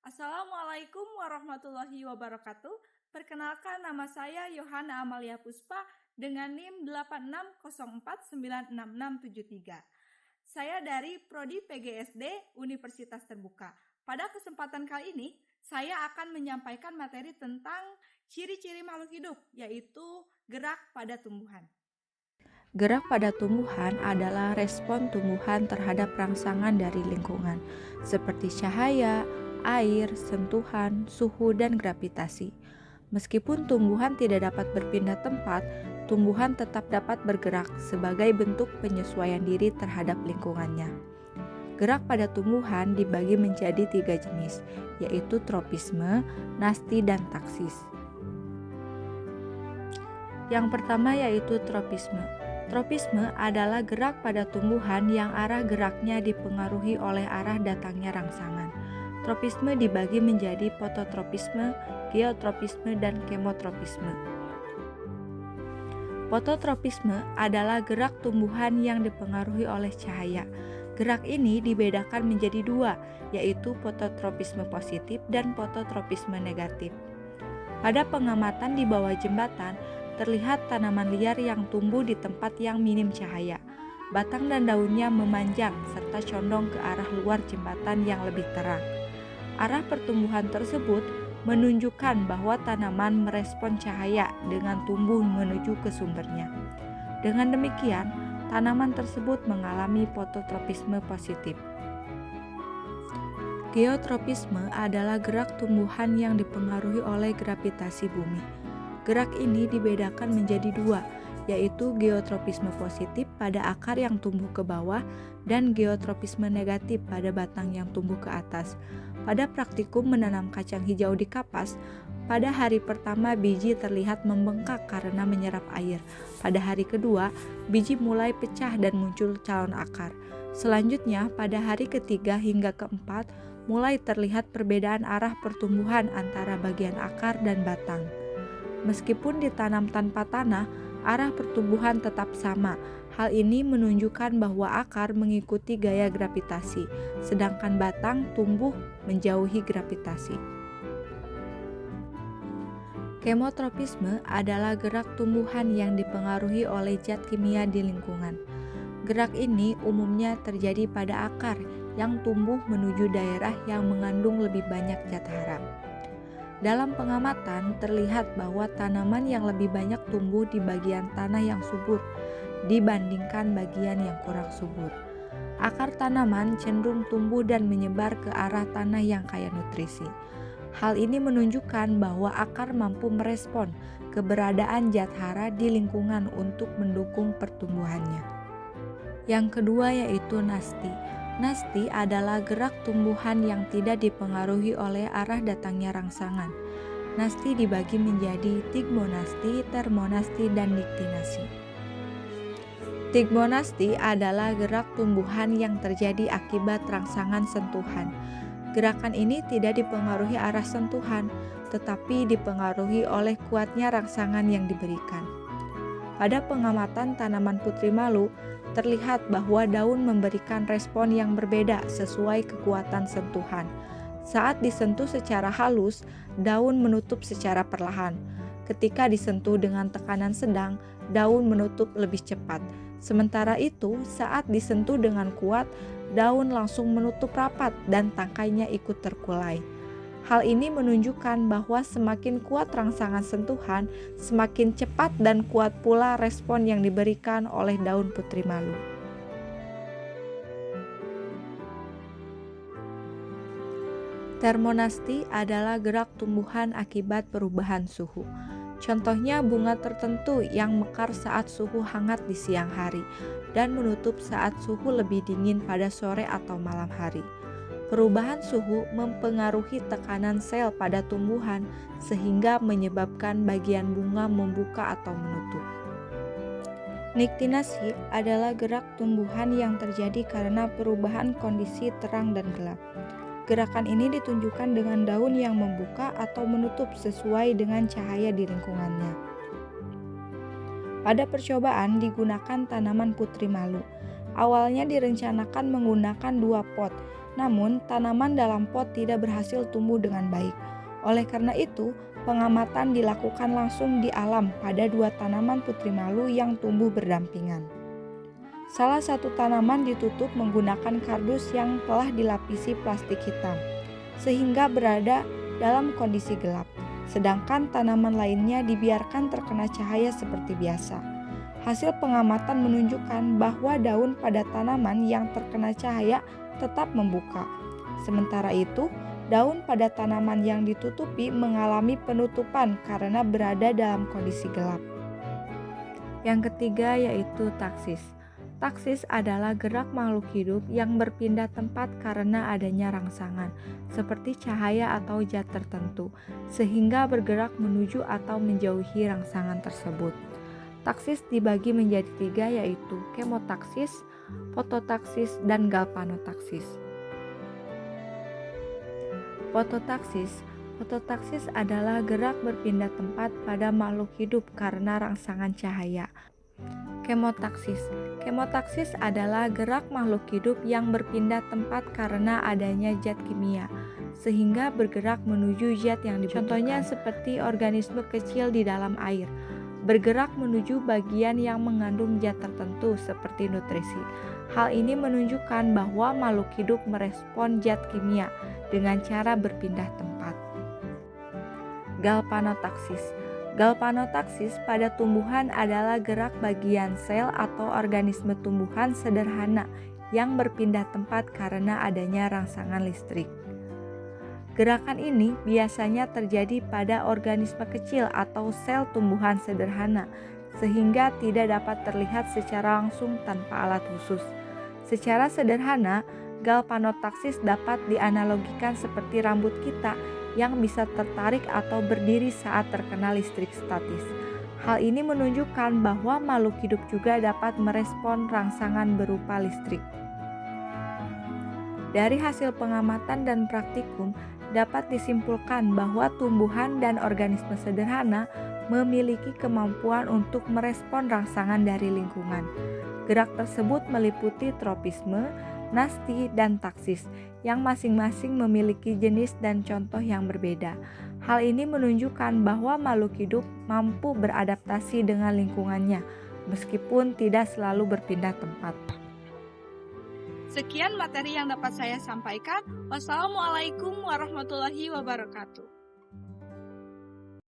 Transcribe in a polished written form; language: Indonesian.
Assalamualaikum warahmatullahi wabarakatuh. Perkenalkan, nama saya Yohana Amalia Puspa dengan NIM 8604966673. Saya dari Prodi PGSD Universitas Terbuka. Pada kesempatan kali ini, saya akan menyampaikan materi tentang ciri-ciri makhluk hidup, yaitu gerak pada tumbuhan. Gerak pada tumbuhan adalah respon tumbuhan terhadap rangsangan dari lingkungan, seperti cahaya, air, sentuhan, suhu, dan gravitasi. Meskipun tumbuhan tidak dapat berpindah tempat, tumbuhan tetap dapat bergerak sebagai bentuk penyesuaian diri terhadap lingkungannya. Gerak pada tumbuhan dibagi menjadi 3 jenis, yaitu tropisme, nasti, dan taksis. Yang pertama yaitu tropisme. Tropisme adalah gerak pada tumbuhan yang arah geraknya dipengaruhi oleh arah datangnya rangsangan. Tropisme dibagi menjadi fototropisme, geotropisme, dan kemotropisme. Fototropisme adalah gerak tumbuhan yang dipengaruhi oleh cahaya. Gerak ini dibedakan menjadi dua, yaitu fototropisme positif dan fototropisme negatif. Pada pengamatan di bawah jembatan, terlihat tanaman liar yang tumbuh di tempat yang minim cahaya. Batang dan daunnya memanjang serta condong ke arah luar jembatan yang lebih terang. Arah pertumbuhan tersebut menunjukkan bahwa tanaman merespon cahaya dengan tumbuh menuju ke sumbernya. Dengan demikian, tanaman tersebut mengalami fototropisme positif. Geotropisme adalah gerak tumbuhan yang dipengaruhi oleh gravitasi bumi. Gerak ini dibedakan menjadi dua, yaitu geotropisme positif pada akar yang tumbuh ke bawah dan geotropisme negatif pada batang yang tumbuh ke atas. Pada praktikum menanam kacang hijau di kapas, pada hari pertama biji terlihat membengkak karena menyerap air. Pada hari kedua, biji mulai pecah dan muncul calon akar. Selanjutnya, pada hari ketiga hingga keempat, mulai terlihat perbedaan arah pertumbuhan antara bagian akar dan batang. Meskipun ditanam tanpa tanah, arah pertumbuhan tetap sama. Hal ini menunjukkan bahwa akar mengikuti gaya gravitasi, sedangkan batang tumbuh menjauhi gravitasi. Kemotropisme adalah gerak tumbuhan yang dipengaruhi oleh zat kimia di lingkungan. Gerak ini umumnya terjadi pada akar yang tumbuh menuju daerah yang mengandung lebih banyak zat hara. Dalam pengamatan, terlihat bahwa tanaman yang lebih banyak tumbuh di bagian tanah yang subur dibandingkan bagian yang kurang subur. Akar tanaman cenderung tumbuh dan menyebar ke arah tanah yang kaya nutrisi. Hal ini menunjukkan bahwa akar mampu merespon keberadaan zat hara di lingkungan untuk mendukung pertumbuhannya. Yang kedua yaitu nasti. Nasti adalah gerak tumbuhan yang tidak dipengaruhi oleh arah datangnya rangsangan. Nasti dibagi menjadi tigmonasti, termonasti, dan niktinasi. Tigmonasti adalah gerak tumbuhan yang terjadi akibat rangsangan sentuhan. Gerakan ini tidak dipengaruhi arah sentuhan, tetapi dipengaruhi oleh kuatnya rangsangan yang diberikan. Pada pengamatan tanaman putri malu, terlihat bahwa daun memberikan respon yang berbeda sesuai kekuatan sentuhan. Saat disentuh secara halus, daun menutup secara perlahan. Ketika disentuh dengan tekanan sedang, daun menutup lebih cepat. Sementara itu, saat disentuh dengan kuat, daun langsung menutup rapat dan tangkainya ikut terkulai. Hal ini menunjukkan bahwa semakin kuat rangsangan sentuhan, semakin cepat dan kuat pula respon yang diberikan oleh daun putri malu. Termonasti adalah gerak tumbuhan akibat perubahan suhu. Contohnya bunga tertentu yang mekar saat suhu hangat di siang hari dan menutup saat suhu lebih dingin pada sore atau malam hari. Perubahan suhu mempengaruhi tekanan sel pada tumbuhan sehingga menyebabkan bagian bunga membuka atau menutup. Niktinasi adalah gerak tumbuhan yang terjadi karena perubahan kondisi terang dan gelap. Gerakan ini ditunjukkan dengan daun yang membuka atau menutup sesuai dengan cahaya di lingkungannya. Pada percobaan digunakan tanaman putri malu. Awalnya direncanakan menggunakan 2 pot, Namun, tanaman dalam pot tidak berhasil tumbuh dengan baik. Oleh karena itu, pengamatan dilakukan langsung di alam pada 2 tanaman putri malu yang tumbuh berdampingan. Salah satu tanaman ditutup menggunakan kardus yang telah dilapisi plastik hitam, sehingga berada dalam kondisi gelap. Sedangkan tanaman lainnya dibiarkan terkena cahaya seperti biasa. Hasil pengamatan menunjukkan bahwa daun pada tanaman yang terkena cahaya tetap membuka. Sementara itu, daun pada tanaman yang ditutupi mengalami penutupan karena berada dalam kondisi gelap. Yang ketiga yaitu taksis. Taksis adalah gerak makhluk hidup yang berpindah tempat karena adanya rangsangan, seperti cahaya atau zat tertentu, sehingga bergerak menuju atau menjauhi rangsangan tersebut. Taksis dibagi menjadi 3 yaitu kemotaksis, fototaksis, dan galvanotaksis. Fototaksis adalah gerak berpindah tempat pada makhluk hidup karena rangsangan cahaya. Kemotaksis adalah gerak makhluk hidup yang berpindah tempat karena adanya zat kimia, sehingga bergerak menuju zat yang dibutuhkan. Contohnya seperti organisme kecil di dalam air, bergerak menuju bagian yang mengandung zat tertentu seperti nutrisi. Hal ini menunjukkan bahwa makhluk hidup merespon zat kimia dengan cara berpindah tempat. Galvanotaksis pada tumbuhan adalah gerak bagian sel atau organisme tumbuhan sederhana yang berpindah tempat karena adanya rangsangan listrik. Gerakan ini biasanya terjadi pada organisme kecil atau sel tumbuhan sederhana, sehingga tidak dapat terlihat secara langsung tanpa alat khusus. Secara sederhana, galvanotaksis dapat dianalogikan seperti rambut kita yang bisa tertarik atau berdiri saat terkena listrik statis. Hal ini menunjukkan bahwa makhluk hidup juga dapat merespon rangsangan berupa listrik. Dari hasil pengamatan dan praktikum, dapat disimpulkan bahwa tumbuhan dan organisme sederhana memiliki kemampuan untuk merespon rangsangan dari lingkungan. Gerak tersebut meliputi tropisme, nasti, dan taksis, yang masing-masing memiliki jenis dan contoh yang berbeda. Hal ini menunjukkan bahwa makhluk hidup mampu beradaptasi dengan lingkungannya, meskipun tidak selalu berpindah tempat. Sekian materi yang dapat saya sampaikan. Wassalamualaikum warahmatullahi wabarakatuh.